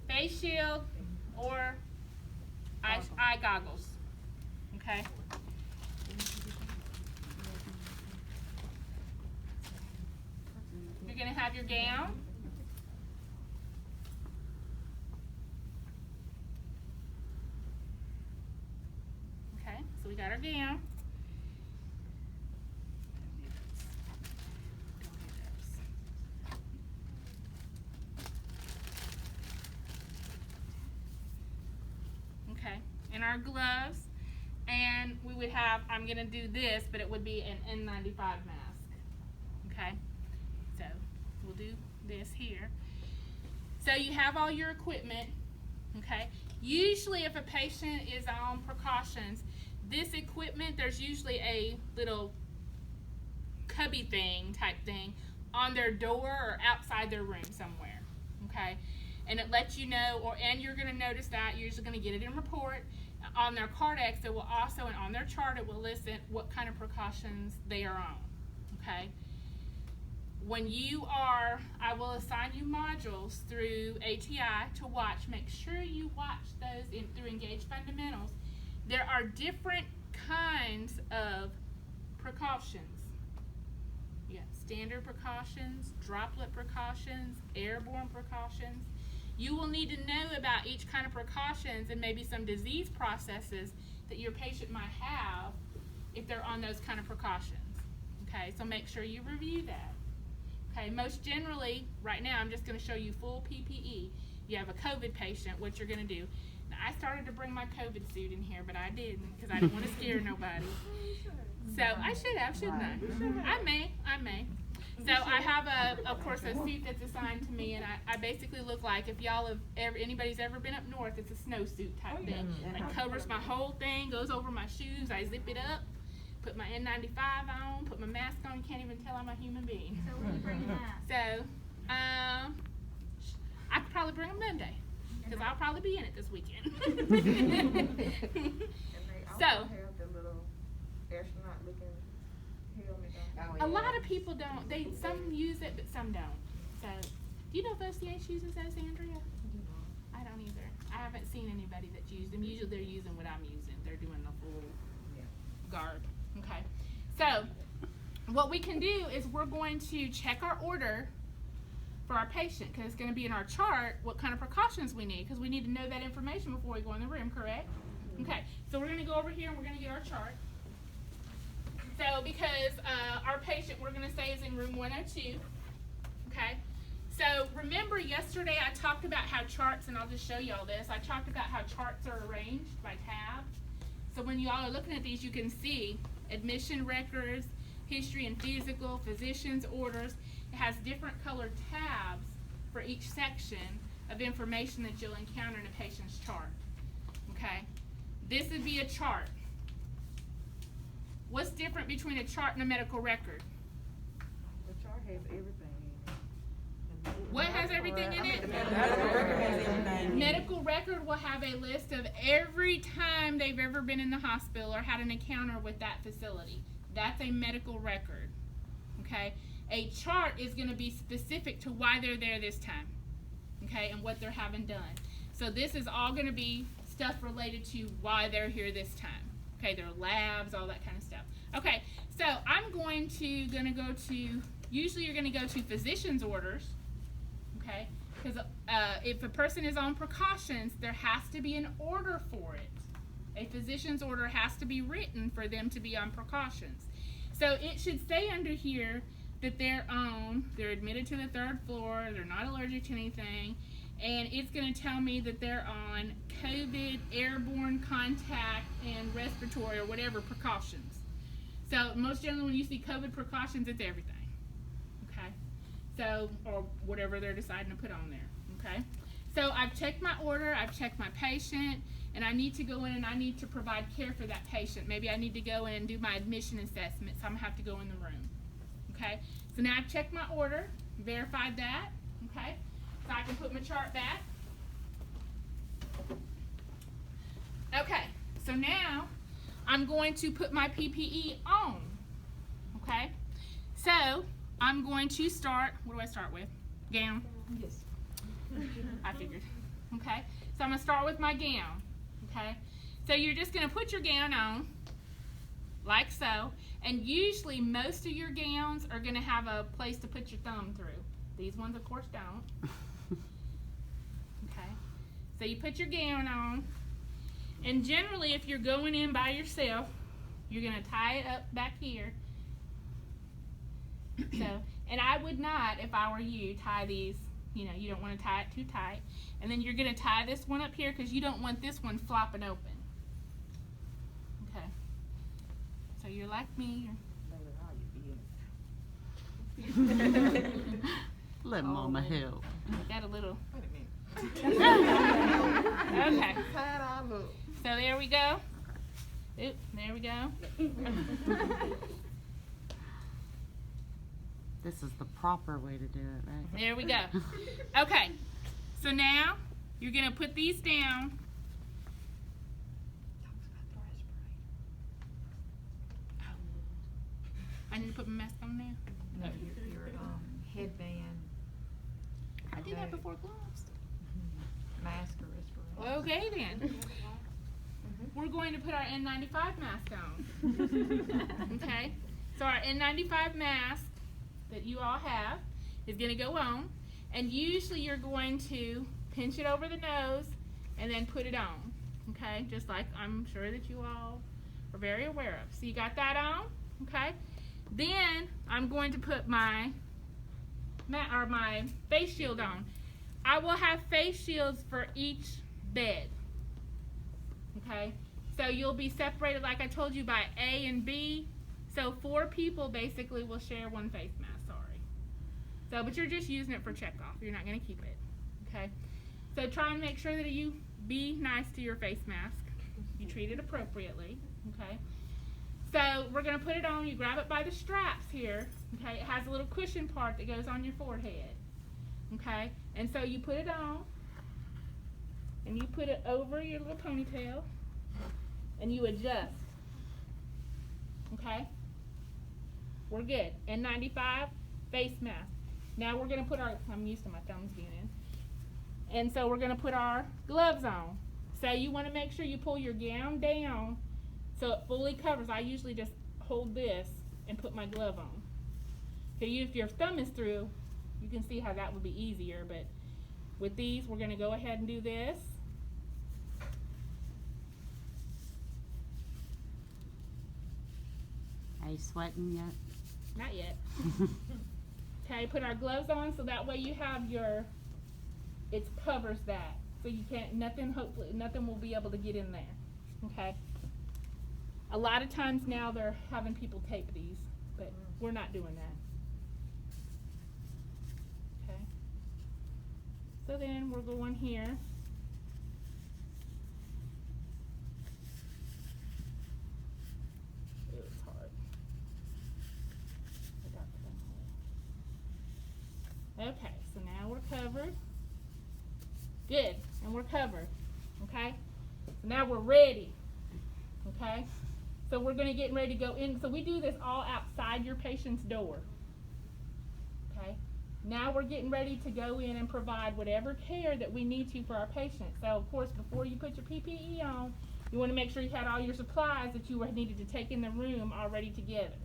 Face shield or eye goggles. Okay. You're going to have your gown. Okay, so we got our gown. Okay, and our gloves. And we would have, I'm going to do this, but it would be an N95 mask. Okay, so we'll do this here. So you have all your equipment. Okay, usually if a patient is on precautions, this equipment, there's usually a little cubby thing type thing on their door or outside their room somewhere. Okay, and it lets you know, and you're going to notice that you're usually going to get it in report. On their Cardex, it will also, and on their chart, it will list what kind of precautions they are on. Okay. When you are, I will assign you modules through ATI to watch. Make sure you watch those through Engage Fundamentals. There are different kinds of precautions. You got standard precautions, droplet precautions, airborne precautions. You will need to know about each kind of precautions and maybe some disease processes that your patient might have if they're on those kind of precautions. Okay, so make sure you review that. Okay, most generally, right now I'm just going to show you full PPE. You have a COVID patient, what you're going to do. Now, I started to bring my COVID suit in here, but I didn't because I didn't want to scare nobody. So I should have, shouldn't I? I may. So I have of course, a suit that's assigned to me, and I basically look like, if y'all have anybody's ever been up north, it's a snowsuit type thing. It covers my whole thing, goes over my shoes. I zip it up, put my N95 on, put my mask on. You can't even tell I'm a human being. So when you bring a mask? So I could probably bring them Monday, because I'll probably be in it this weekend. And they also have the little astronaut looking helmet on. A lot of people don't. Some use it, but some don't. So, do you know if OCH uses those, Andrea? I don't either. I haven't seen anybody that's used them. Usually they're using what I'm using. They're doing the full guard. Okay. So, what we can do is we're going to check our order for our patient, because it's going to be in our chart what kind of precautions we need, because we need to know that information before we go in the room, correct? Okay. So, we're going to go over here and we're going to get our chart. So, because our patient, we're going to say, is in room 102, okay? So, remember yesterday I talked about how charts, and I'll just show you all this, I talked about how charts are arranged by tab. So, when you all are looking at these, you can see admission records, history and physical, physician's orders. It has different colored tabs for each section of information that you'll encounter in a patient's chart, okay? This would be a chart. What's different between a chart and a medical record? The chart has everything in it. What has everything in it? The medical record has everything. Medical record will have a list of every time they've ever been in the hospital or had an encounter with that facility. That's a medical record, okay? A chart is going to be specific to why they're there this time, okay, and what they're having done. So this is all going to be stuff related to why they're here this time. Okay, their labs, all that kind of stuff. Okay, so I'm going to go to, usually you're going to go to physician's orders, okay, because if a person is on precautions, there has to be an order for it. A physician's order has to be written for them to be on precautions. So it should say under here that they're admitted to the 3rd floor, they're not allergic to anything, and it's going to tell me that they're on COVID, airborne contact, and respiratory or whatever precautions. So most generally when you see COVID precautions, it's everything, okay? So, or whatever they're deciding to put on there, okay? So I've checked my order, I've checked my patient, and I need to go in and I need to provide care for that patient. Maybe I need to go in and do my admission assessment, so I'm going to have to go in the room, okay? So now I've checked my order, verified that, okay? So I can put my chart back. Okay, so now I'm going to put my PPE on. Okay, so I'm going to start, what do I start with? Gown. Yes. I figured. Okay, so I'm going to start with my gown. Okay, so you're just going to put your gown on, like so, and usually most of your gowns are going to have a place to put your thumb through. These ones, of course, don't. Okay, so you put your gown on, and generally if you're going in by yourself, you're going to tie it up back here. So, and I would not, if I were you, tie these, you know, you don't want to tie it too tight. And then you're going to tie this one up here because you don't want this one flopping open. Okay. So you're like me. Let Mama help. Got a little. Wait a minute. Okay. Tie it all up. So there we go. Oop, there we go. This is the proper way to do it, right? There we go. Okay. So now you're going to put these down. I need to put my mask on now. No, your headband, I did that before gloves. mask, or respirator. Okay then. We're going to put our N95 mask on. Okay? So our N95 mask that you all have is going to go on, and usually you're going to pinch it over the nose and then put it on. Okay? Just like I'm sure that you all are very aware of. So you got that on? Okay? Then I'm going to put my face shield on. I will have face shields for each bed. Okay, so you'll be separated, like I told you, by A and B. So 4 people basically will share one face mask. Sorry. So, but you're just using it for check off. You're not going to keep it. Okay. So try and make sure that you be nice to your face mask. You treat it appropriately. Okay. So we're going to put it on. You grab it by the straps here. Okay. It has a little cushion part that goes on your forehead. Okay. And so you put it on, and you put it over your little ponytail, and you adjust. Okay? We're good. N95 face mask. Now we're going to put our, I'm used to my thumbs being in. And so we're going to put our gloves on. So you want to make sure you pull your gown down so it fully covers. I usually just hold this and put my glove on. Okay, if your thumb is through, you can see how that would be easier, but with these, we're going to go ahead and do this. Are you sweating yet? Not yet. Okay, put our gloves on so that way you have your, it covers that. So you can't, hopefully, nothing will be able to get in there. Okay? A lot of times now they're having people tape these, but we're not doing that. Okay? So then we're going here. It's hard. Okay, so now we're covered. Good, and we're covered. Okay? So now we're ready. Okay? So we're going to get ready to go in. So we do this all outside your patient's door. Okay? Now we're getting ready to go in and provide whatever care that we need to for our patient. So of course, before you put your PPE on, you want to make sure you had all your supplies that you needed to take in the room already together.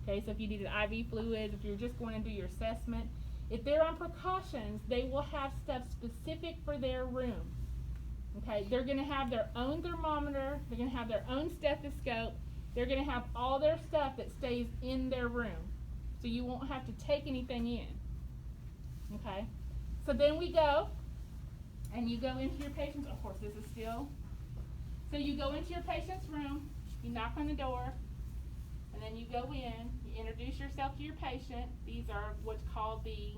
Okay, so if you needed IV fluids, if you're just going to do your assessment, if they're on precautions, they will have stuff specific for their room. Okay, they're going to have their own thermometer, they're going to have their own stethoscope, they're going to have all their stuff that stays in their room. So you won't have to take anything in. Okay, so then we go, and you go into your patient's, of course this is still, so you go into your patient's room, you knock on the door, and then you go in, you introduce yourself to your patient. These are what's called the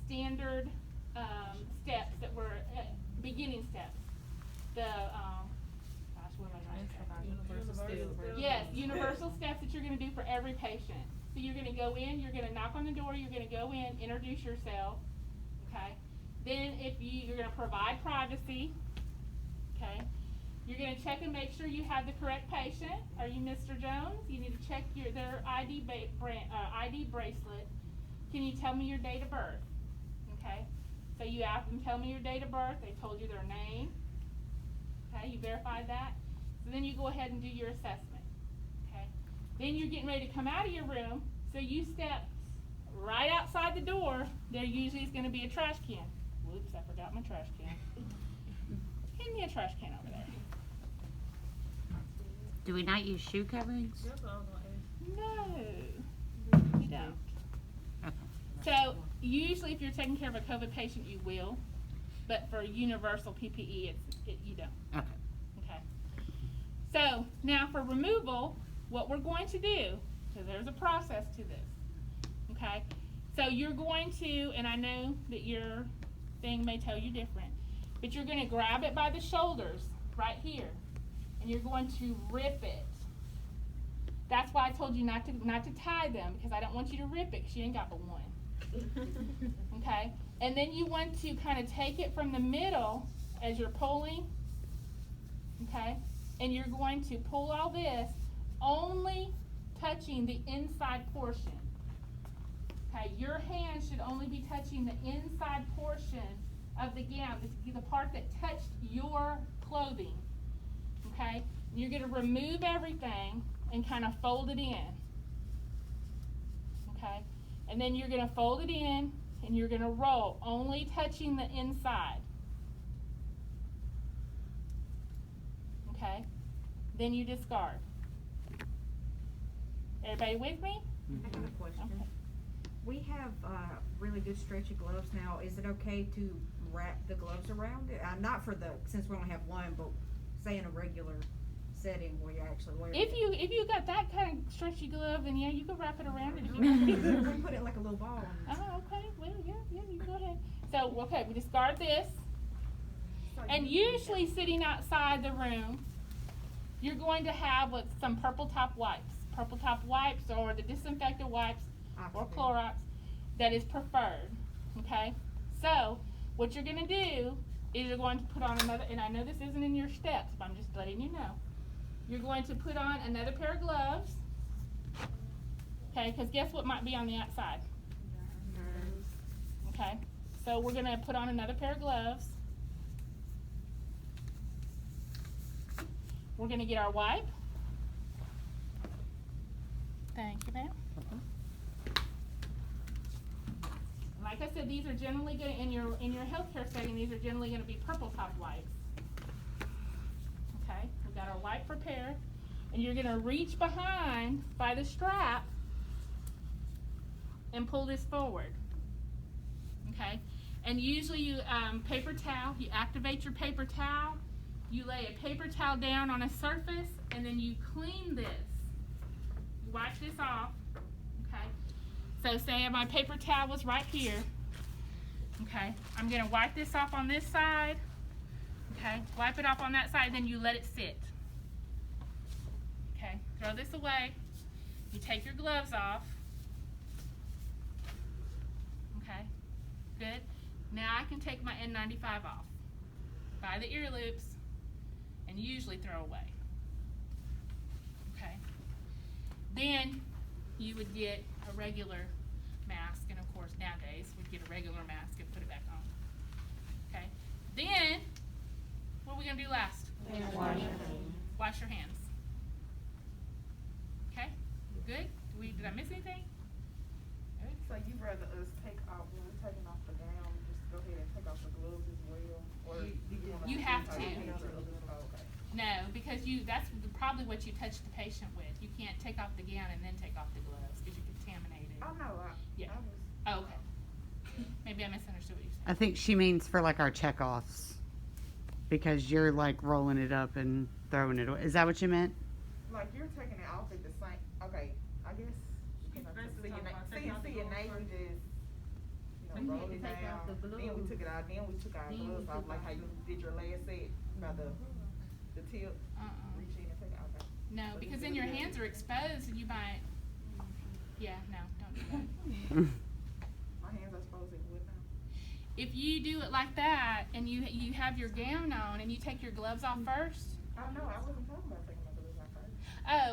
standard steps that were beginning steps. The, gosh, what am I writing? Universal steps. Yes, universal steps that you're going to do for every patient. So you're going to go in, you're going to knock on the door, you're going to go in, introduce yourself, okay? Then if you're going to provide privacy, okay? You're going to check and make sure you have the correct patient. Are you Mr. Jones? You need to check their ID bracelet. Can you tell me your date of birth? Okay. So you ask them, tell me your date of birth. They told you their name. Okay, you verified that. So then you go ahead and do your assessment. Okay. Then you're getting ready to come out of your room. So you step right outside the door. There usually is going to be a trash can. Whoops, I forgot my trash can. Hand me a trash can over there. Do we not use shoe coverings? No, you don't. Okay. So usually, if you're taking care of a COVID patient, you will, but for universal PPE, you don't. Okay. Okay. So now for removal, what we're going to do, because there's a process to this. Okay. So you're going to, and I know that your thing may tell you different, but you're going to grab it by the shoulders right here, and you're going to rip it. That's why I told you not to tie them, because I don't want you to rip it, because you ain't got but one. Okay? And then you want to kind of take it from the middle as you're pulling. Okay? And you're going to pull all this, only touching the inside portion. Okay? Your hand should only be touching the inside portion of the gown, the part that touched your clothing. Okay? And you're going to remove everything and kind of fold it in. Okay? And then you're going to fold it in and you're going to roll, only touching the inside. Okay? Then you discard. Everybody with me? I got a question. Okay. We have really good stretchy gloves now. Is it okay to wrap the gloves around it? Not for since we only have one, but say in a regular setting where you actually wear it. If you got that kind of stretchy glove, then yeah, you can wrap it around it if you We want. put it like a little ball on it. Oh, okay. Well, yeah, you go ahead. So, okay, we discard this. And usually sitting outside the room, you're going to have some purple top wipes. Purple top wipes or the disinfectant wipes or Clorox that is preferred. Okay? So, what you're going to do is you're going to put on another, and I know this isn't in your steps, but I'm just letting you know. You're going to put on another pair of gloves. Okay? Because guess what might be on the outside? Okay? So, we're going to put on another pair of gloves. We're going to get our wipe. Thank you, ma'am. Like I said, these are generally going to, in your healthcare setting, these are generally going to be purple top wipes. Okay, we've got our wipe prepared, and you're going to reach behind by the strap and pull this forward. Okay, and usually you paper towel. You activate your paper towel. You lay a paper towel down on a surface, and then you clean this. You wipe this off. Okay. So say my paper towel was right here. Okay. I'm going to wipe this off on this side. Okay. Wipe it off on that side, then you let it sit. Okay. Throw this away. You take your gloves off. Okay. Good. Now I can take my N95 off by the ear loops and usually throw away. Okay. Then you would get a regular mask, and of course nowadays we'd get a regular mask and put it back on. Okay. Then what are we gonna do last? Wash your hands. Okay. Good. Did I miss anything? So you rather us take off when we're taking off the gown, just go ahead and take off the gloves as well, or You have to. Oh, okay. No, because that's probably what you touched the patient with. You can't take off the gown and then take off the gloves because you contaminated. Oh no, Yeah. Oh, okay. Maybe I misunderstood what you said. I think she means for like our checkoffs, because you're like rolling it up and throwing it away. Is that what you meant? like you're taking it off at the same. Okay, I guess. See your name, we just roll it down. Then we took it out. Then we took our gloves off, like how you did your last set by the tip. Reach in and take it out. Okay. No, because then your hands are exposed and you might. Yeah, no, don't do that. My hands are exposed. It would now. If you do it like that and you have your gown on and you take your gloves off first, Oh, no, I wasn't talking about taking my gloves off first. Oh,